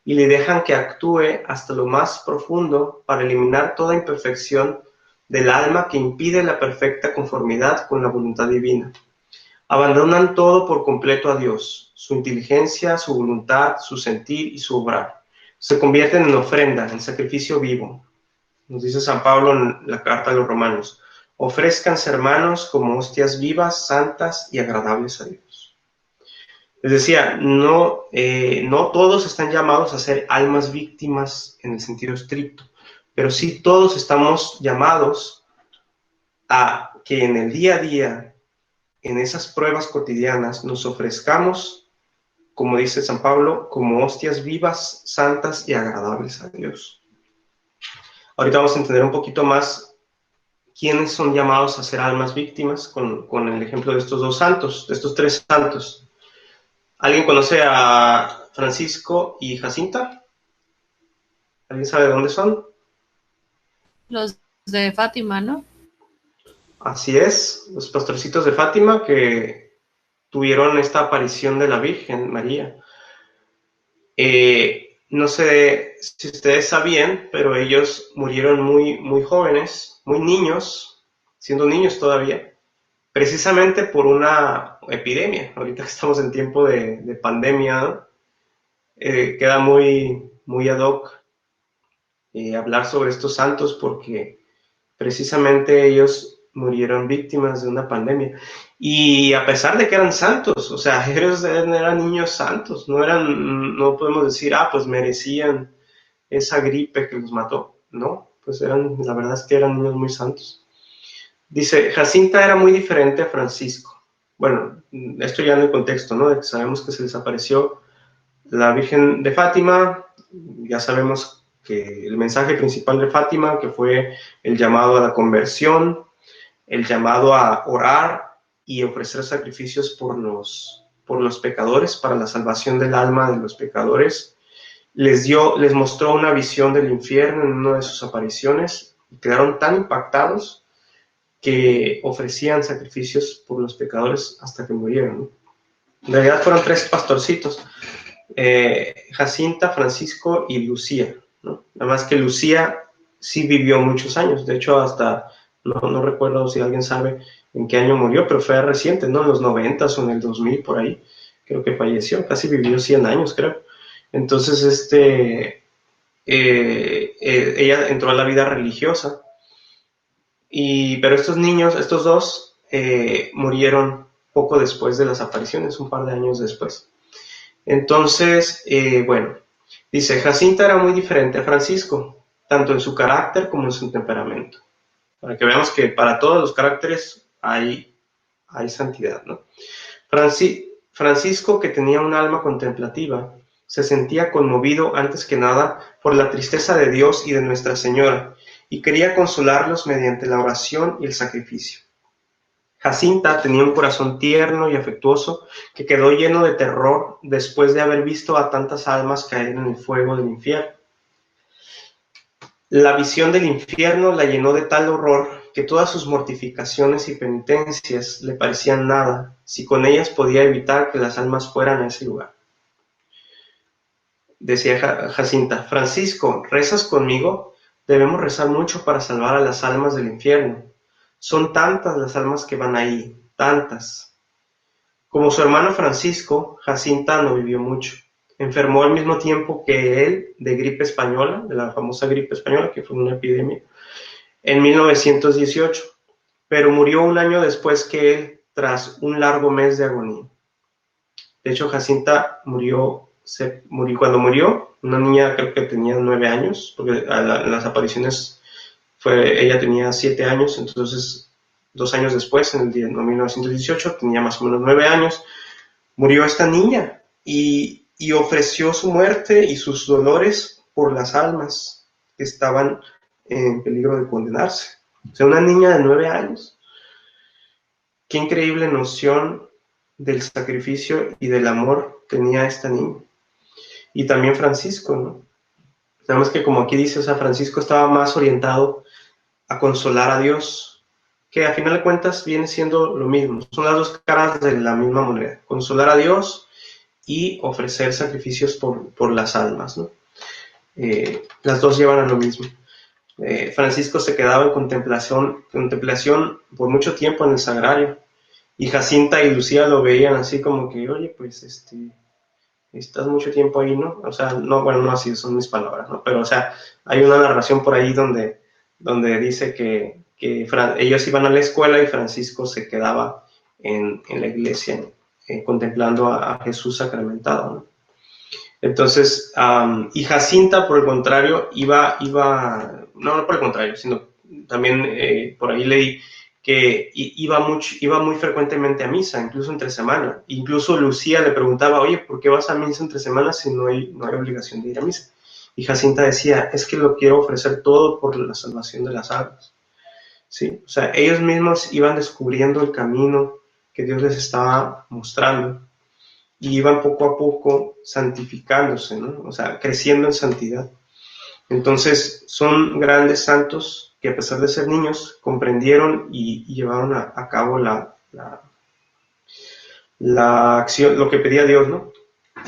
y le dejan que actúe hasta lo más profundo para eliminar toda imperfección del alma que impide la perfecta conformidad con la voluntad divina. Abandonan todo por completo a Dios, su inteligencia, su voluntad, su sentir y su obrar. Se convierten en ofrenda, en sacrificio vivo. Nos dice San Pablo en la carta a los Romanos: ofrézcanse, hermanos, como hostias vivas, santas y agradables a Dios. Les decía, no todos están llamados a ser almas víctimas en el sentido estricto, pero sí todos estamos llamados a que en el día a día, en esas pruebas cotidianas, nos ofrezcamos, como dice San Pablo, como hostias vivas, santas y agradables a Dios. Ahorita vamos a entender un poquito más quiénes son llamados a ser almas víctimas con el ejemplo de estos dos santos, de estos tres santos. ¿Alguien conoce a Francisco y Jacinta? ¿Alguien sabe de dónde son? Los de Fátima, ¿no? Así es, los pastorcitos de Fátima que tuvieron esta aparición de la Virgen María. No sé si ustedes sabían, pero ellos murieron muy jóvenes, muy niños, siendo niños todavía, precisamente por una epidemia. Ahorita que estamos en tiempo de pandemia, ¿no? Queda muy ad hoc hablar sobre estos santos porque precisamente ellos murieron víctimas de una pandemia. Y a pesar de que eran santos, o sea, ellos eran niños santos, no podemos decir, pues merecían esa gripe que los mató. No, pues la verdad es que eran niños muy santos. Dice, Jacinta era muy diferente a Francisco. Bueno, esto ya en el contexto, ¿no? De que sabemos que se les apareció la Virgen de Fátima. Ya sabemos que el mensaje principal de Fátima, que fue el llamado a la conversión, el llamado a orar y ofrecer sacrificios por los pecadores, para la salvación del alma de los pecadores. Les mostró una visión del infierno en una de sus apariciones y quedaron tan impactados que ofrecían sacrificios por los pecadores hasta que murieron, ¿no? En realidad fueron tres pastorcitos, Jacinta, Francisco y Lucía, ¿no? Nada más que Lucía sí vivió muchos años, de hecho hasta, no recuerdo si alguien sabe en qué año murió, pero fue reciente, ¿no? En los 90s o en el 2000, por ahí, creo que falleció, casi vivió 100 años, creo. Entonces, ella entró a la vida religiosa, pero estos dos, murieron poco después de las apariciones, un par de años después. Entonces, bueno, dice, Jacinta era muy diferente a Francisco, tanto en su carácter como en su temperamento. Para que veamos que para todos los caracteres hay santidad, ¿no? Francisco, que tenía un alma contemplativa, se sentía conmovido antes que nada por la tristeza de Dios y de Nuestra Señora, y quería consolarlos mediante la oración y el sacrificio. Jacinta tenía un corazón tierno y afectuoso que quedó lleno de terror después de haber visto a tantas almas caer en el fuego del infierno. La visión del infierno la llenó de tal horror que todas sus mortificaciones y penitencias le parecían nada si con ellas podía evitar que las almas fueran a ese lugar. Decía Jacinta, Francisco, ¿rezas conmigo? Debemos rezar mucho para salvar a las almas del infierno. Son tantas las almas que van ahí, tantas. Como su hermano Francisco, Jacinta no vivió mucho. Enfermó al mismo tiempo que él de gripe española, de la famosa gripe española, que fue una epidemia, en 1918, pero murió un año después que él, tras un largo mes de agonía. De hecho, Jacinta cuando murió, una niña creo que tenía 9 años, porque en las apariciones ella tenía 7 años, entonces 2 años después, en 1918, tenía más o menos 9 años, murió esta niña y ofreció su muerte y sus dolores por las almas que estaban en peligro de condenarse. O sea, una niña de 9 años. Qué increíble noción del sacrificio y del amor tenía esta niña. Y también Francisco, ¿no? Nada más que como aquí dice, o sea, Francisco estaba más orientado a consolar a Dios que a final de cuentas viene siendo lo mismo, son las dos caras de la misma moneda, consolar a Dios y ofrecer sacrificios por las almas, ¿no? Las dos llevan a lo mismo. Francisco se quedaba en contemplación por mucho tiempo en el sagrario, y Jacinta y Lucía lo veían así como que, oye, pues estás mucho tiempo ahí, ¿no? O sea, no, bueno, no así son mis palabras, ¿no? Pero, o sea, hay una narración por ahí donde dice que ellos iban a la escuela y Francisco se quedaba en la iglesia contemplando a Jesús sacramentado, ¿no? Entonces, y Jacinta, por el contrario, no por el contrario, sino también por ahí leí que iba muy frecuentemente a misa, incluso entre semana. Incluso Lucía le preguntaba, oye, ¿por qué vas a misa entre semanas si no hay obligación de ir a misa? Y Jacinta decía, es que lo quiero ofrecer todo por la salvación de las almas. ¿Sí? O sea, ellos mismos iban descubriendo el camino que Dios les estaba mostrando y iban poco a poco santificándose, ¿no? O sea, creciendo en santidad. Entonces, son grandes santos que a pesar de ser niños, comprendieron y llevaron a cabo la acción, lo que pedía Dios, ¿no?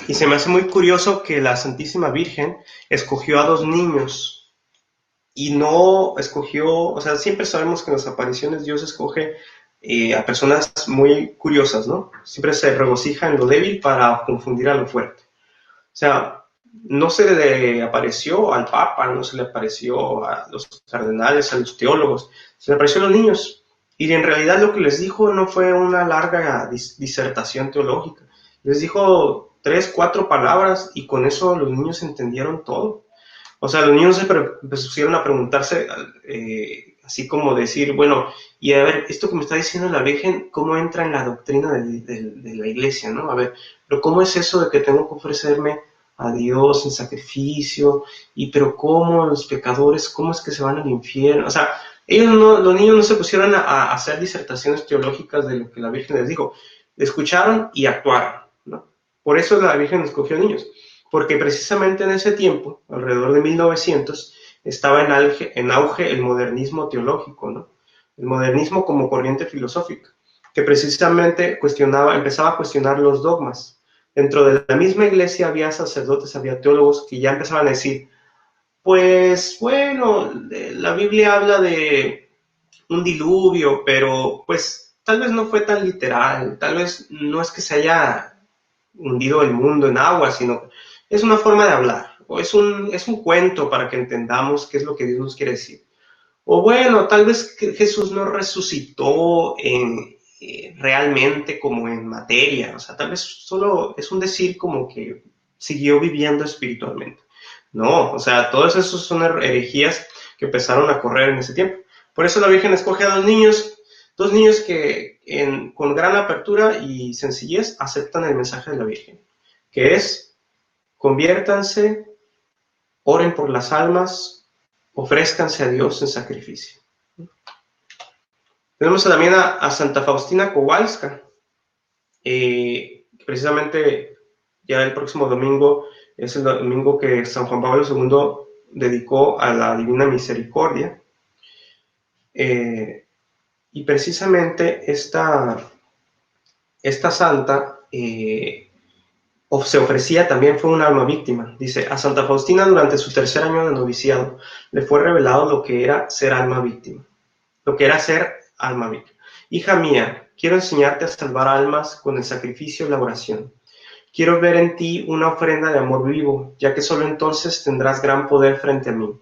Y se me hace muy curioso que la Santísima Virgen escogió a 2 niños y no escogió, o sea, siempre sabemos que en las apariciones Dios escoge a personas muy curiosas, ¿no? Siempre se regocija en lo débil para confundir a lo fuerte. O sea, no se le apareció al Papa, no se le apareció a los cardenales, a los teólogos, se le apareció a los niños. Y en realidad lo que les dijo no fue una larga disertación teológica. Les dijo 3, 4 palabras y con eso los niños entendieron todo. O sea, los niños se pusieron a preguntarse, así como decir, bueno, y a ver, esto que me está diciendo la Virgen, ¿cómo entra en la doctrina de la iglesia, no? A ver, pero ¿cómo es eso de que tengo que ofrecerme a Dios en sacrificio? Y pero ¿cómo los pecadores, cómo es que se van al infierno? O sea, los niños no se pusieron a hacer disertaciones teológicas de lo que la Virgen les dijo. Escucharon y actuaron, ¿no? Por eso la Virgen escogió niños. Porque precisamente en ese tiempo, alrededor de 1900, estaba en auge el modernismo teológico, ¿no? El modernismo como corriente filosófica, que precisamente empezaba a cuestionar los dogmas. Dentro de la misma iglesia había sacerdotes, había teólogos que ya empezaban a decir, pues bueno, la Biblia habla de un diluvio, pero pues tal vez no fue tan literal, tal vez no es que se haya hundido el mundo en agua, sino es una forma de hablar, o es un cuento para que entendamos qué es lo que Dios nos quiere decir. O bueno, tal vez Jesús no resucitó realmente como en materia, o sea, tal vez solo es un decir como que siguió viviendo espiritualmente. No, o sea, todos esos son herejías que empezaron a correr en ese tiempo. Por eso la Virgen escoge a 2 niños que con gran apertura y sencillez aceptan el mensaje de la Virgen, que es conviértanse, oren por las almas, ofrézcanse a Dios en sacrificio. Tenemos también a Santa Faustina Kowalska, precisamente ya el próximo domingo es el domingo que San Juan Pablo II dedicó a la Divina Misericordia. Y precisamente esta santa se ofrecía, también fue un alma víctima. Dice, a Santa Faustina durante su 3er año de noviciado le fue revelado lo que era ser alma víctima. Lo que era ser alma víctima. Hija mía, quiero enseñarte a salvar almas con el sacrificio y la oración. Quiero ver en ti una ofrenda de amor vivo, ya que solo entonces tendrás gran poder frente a mí.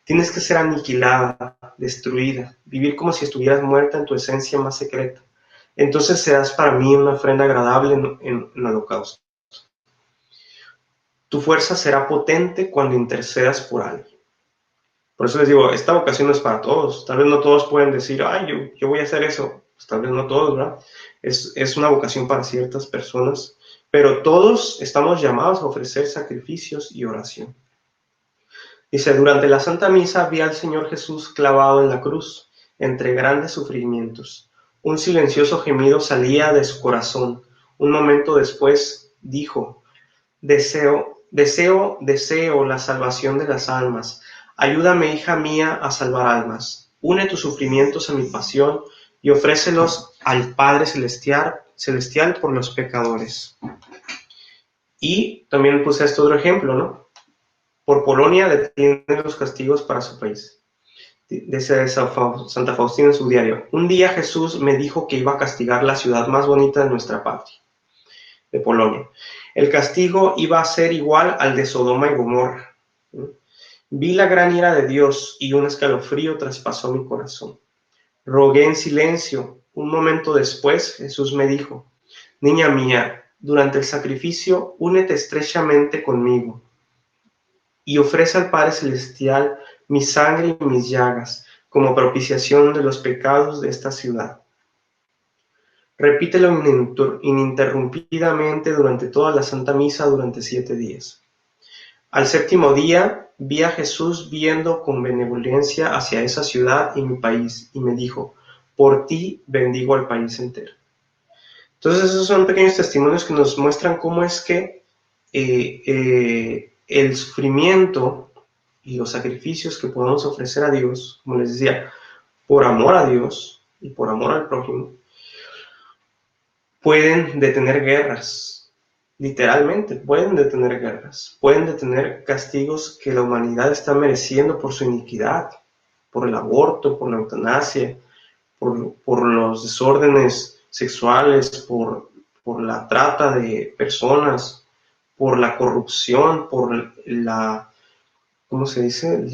Tienes que ser aniquilada, destruida, vivir como si estuvieras muerta en tu esencia más secreta. Entonces serás para mí una ofrenda agradable en el holocausto. Tu fuerza será potente cuando intercedas por alguien. Por eso les digo, esta vocación no es para todos. Tal vez no todos pueden decir, ay, yo voy a hacer eso. Pues tal vez no todos, ¿verdad? Es una vocación para ciertas personas, pero todos estamos llamados a ofrecer sacrificios y oración. Dice, durante la Santa Misa vi al Señor Jesús clavado en la cruz, entre grandes sufrimientos. Un silencioso gemido salía de su corazón. Un momento después dijo, deseo la salvación de las almas. Ayúdame, hija mía, a salvar almas. une tus sufrimientos a mi pasión y ofrécelos al Padre celestial por los pecadores. Y también puse este otro ejemplo, ¿no? Por Polonia detiene los castigos para su país. Dice Santa Faustina en su diario: un día Jesús me dijo que iba a castigar la ciudad más bonita de nuestra patria, de Polonia. El castigo iba a ser igual al de Sodoma y Gomorra. Vi la gran ira de Dios y un escalofrío traspasó mi corazón. Rogué en silencio. Un momento después Jesús me dijo: niña mía, durante el sacrificio únete estrechamente conmigo y ofrece al Padre Celestial mi sangre y mis llagas como propiciación de los pecados de esta ciudad. Repítelo ininterrumpidamente durante toda la Santa Misa durante 7 días. Al séptimo día vi a Jesús viendo con benevolencia hacia esa ciudad y mi país, y me dijo: por ti bendigo al país entero. Entonces esos son pequeños testimonios que nos muestran cómo es que el sufrimiento y los sacrificios que podemos ofrecer a Dios, como les decía, por amor a Dios y por amor al prójimo, pueden detener guerras, literalmente pueden detener guerras, pueden detener castigos que la humanidad está mereciendo por su iniquidad, por el aborto, por la eutanasia, por los desórdenes sexuales, por la trata de personas, por la corrupción, por la, ¿cómo se dice?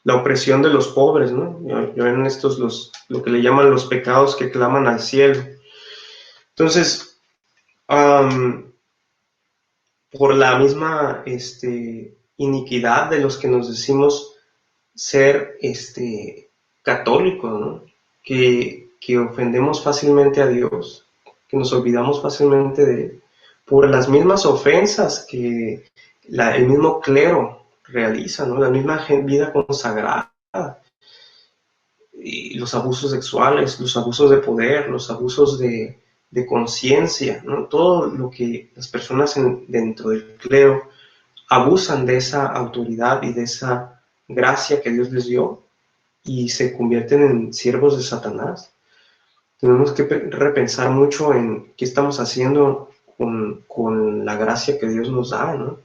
La opresión de los pobres, ¿no? Ya ven estos lo que le llaman los pecados que claman al cielo. Entonces, por la misma iniquidad de los que nos decimos ser católicos, ¿no? Que ofendemos fácilmente a Dios, que nos olvidamos fácilmente de Él, por las mismas ofensas que el mismo clero realiza, ¿no? La misma vida consagrada, y los abusos sexuales, los abusos de poder, los abusos de conciencia, ¿no? Todo lo que las personas dentro del clero abusan de esa autoridad y de esa gracia que Dios les dio y se convierten en siervos de Satanás. Tenemos que repensar mucho en qué estamos haciendo con la gracia que Dios nos da, ¿no? O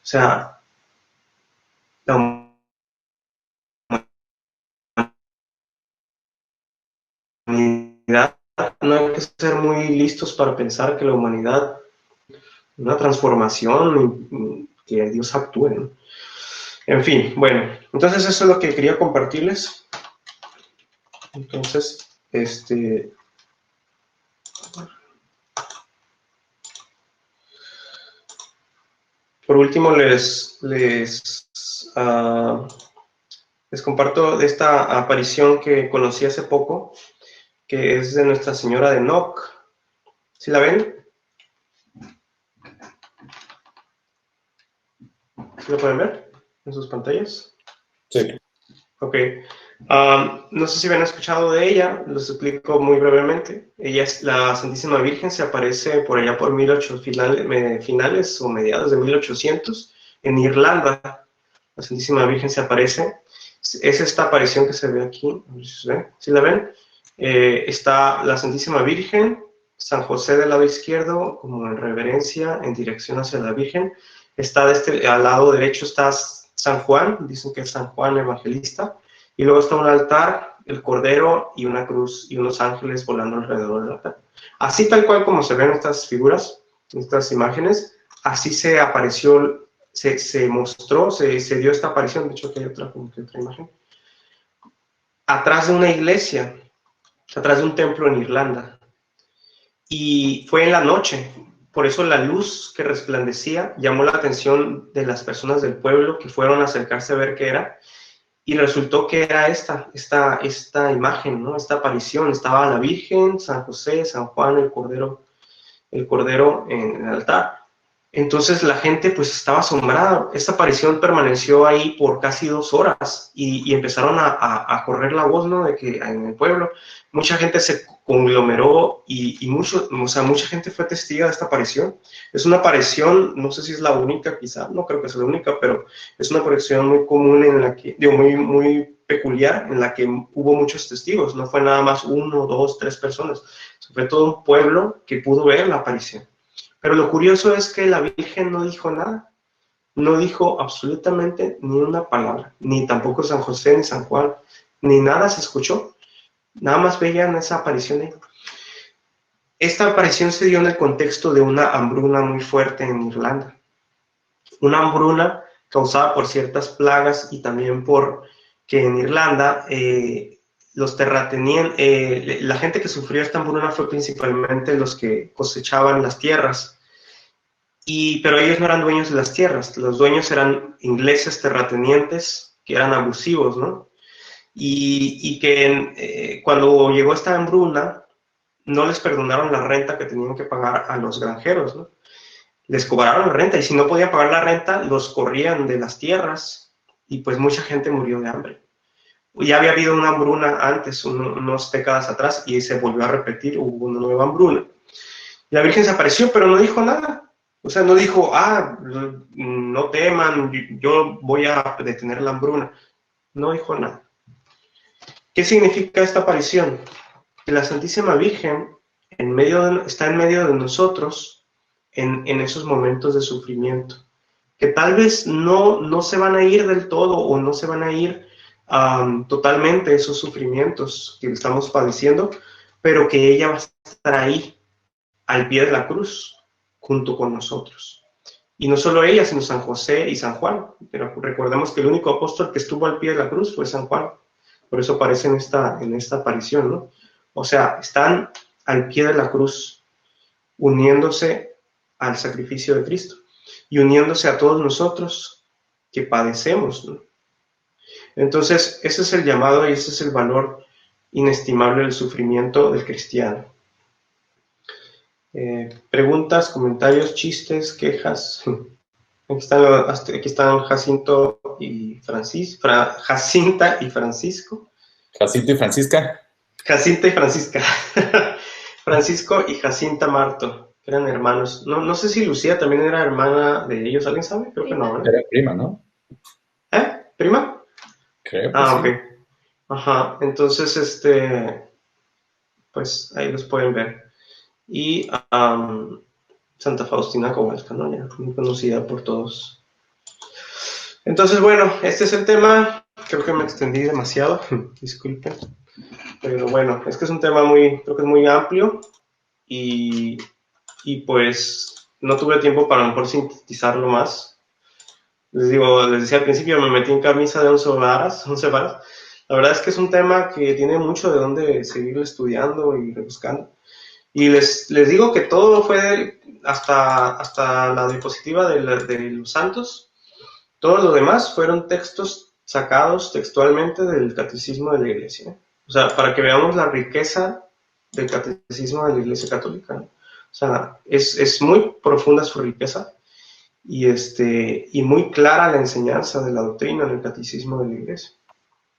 sea, la humanidad, no hay que ser muy listos para pensar que la humanidad, una transformación, que Dios actúe, ¿no? En fin, bueno, entonces eso es lo que quería compartirles. Entonces, por último les comparto de esta aparición que conocí hace poco, que es de Nuestra Señora de Enoch. ¿Sí la ven? ¿Sí la pueden ver en sus pantallas? Sí. Ok. No sé si habían escuchado de ella, los explico muy brevemente. Ella es la Santísima Virgen, se aparece por allá por finales o mediados de 1800 en Irlanda. La Santísima Virgen se aparece. Es esta aparición que se ve aquí. ¿Sí la ven? Está la Santísima Virgen, San José del lado izquierdo, como en reverencia, en dirección hacia la Virgen. Está al lado derecho está San Juan, dicen que es San Juan Evangelista, y luego está un altar, el Cordero y una cruz y unos ángeles volando alrededor del altar. Así tal cual como se ven estas figuras, estas imágenes, así se apareció, se mostró, se dio esta aparición. De hecho aquí hay otra imagen, atrás de una iglesia, atrás de un templo en Irlanda, y fue en la noche. Por eso la luz que resplandecía llamó la atención de las personas del pueblo que fueron a acercarse a ver qué era, y resultó que era esta imagen, ¿no? Esta aparición. Estaba la Virgen, San José, San Juan, el Cordero en el altar. Entonces la gente pues estaba asombrada. Esta aparición permaneció ahí por casi 2 horas y empezaron a correr la voz, ¿no? De que en el pueblo mucha gente se conglomeró y mucha gente fue testiga de esta aparición. Es una aparición, no sé si es la única, quizá, no creo que sea la única, pero es una aparición muy común en la que, digo, muy peculiar, en la que hubo muchos testigos. No fue nada más 1, 2, 3 personas. Fue todo un pueblo que pudo ver la aparición. Pero lo curioso es que la Virgen no dijo nada, no dijo absolutamente ni una palabra, ni tampoco San José ni San Juan, ni nada se escuchó, nada más veían esa aparición ahí. Esta aparición se dio en el contexto de una hambruna muy fuerte en Irlanda, una hambruna causada por ciertas plagas y también por que en Irlanda los terratenientes, la gente que sufrió esta hambruna fue principalmente los que cosechaban las tierras, pero ellos no eran dueños de las tierras, los dueños eran ingleses terratenientes que eran abusivos, ¿no? Y que cuando llegó esta hambruna, no les perdonaron la renta que tenían que pagar a los granjeros, ¿no? Les cobraron la renta y si no podían pagar la renta, los corrían de las tierras y pues mucha gente murió de hambre. Ya había habido una hambruna antes, unas décadas atrás, y se volvió a repetir, hubo una nueva hambruna. La Virgen se apareció, pero no dijo nada. O sea, no dijo, no teman, yo voy a detener la hambruna. No dijo nada. ¿Qué significa esta aparición? Que la Santísima Virgen está en medio de nosotros en esos momentos de sufrimiento. Que tal vez no se van a ir del todo o no se van a ir totalmente esos sufrimientos que estamos padeciendo, pero que ella va a estar ahí, al pie de la cruz, junto con nosotros. Y no solo ella, sino San José y San Juan. Pero recordemos que el único apóstol que estuvo al pie de la cruz fue San Juan. Por eso aparece en esta aparición, ¿no? O sea, están al pie de la cruz, uniéndose al sacrificio de Cristo y uniéndose a todos nosotros que padecemos, ¿no? Entonces, ese es el llamado y ese es el valor inestimable del sufrimiento del cristiano. Preguntas, comentarios, chistes, quejas. Aquí están Jacinto y Jacinta y Francisco. Jacinto y Francisca. Jacinta y Francisca. Francisco y Jacinta Marto, que eran hermanos. No sé si Lucía también era hermana de ellos, ¿alguien sabe? Creo que no, ¿eh? Era prima, ¿no? ¿Prima? Creo que sí. Ok. Ajá, entonces, pues ahí los pueden ver. Y Santa Faustina Kowalska, ¿no? Ya muy conocida por todos. Entonces, bueno, este es el tema. Creo que me extendí demasiado, disculpen. Pero bueno, es que es un tema creo que es muy amplio y pues no tuve tiempo para a lo mejor sintetizarlo más. Les decía al principio, me metí en camisa de 11 varas. La verdad es que es un tema que tiene mucho de dónde seguir estudiando y rebuscando. Y les digo que todo fue hasta la diapositiva de los santos. Todo lo demás fueron textos sacados textualmente del catecismo de la Iglesia. O sea, para que veamos la riqueza del catecismo de la Iglesia Católica, ¿no? O sea, es muy profunda su riqueza y muy clara la enseñanza de la doctrina en el catecismo de la Iglesia.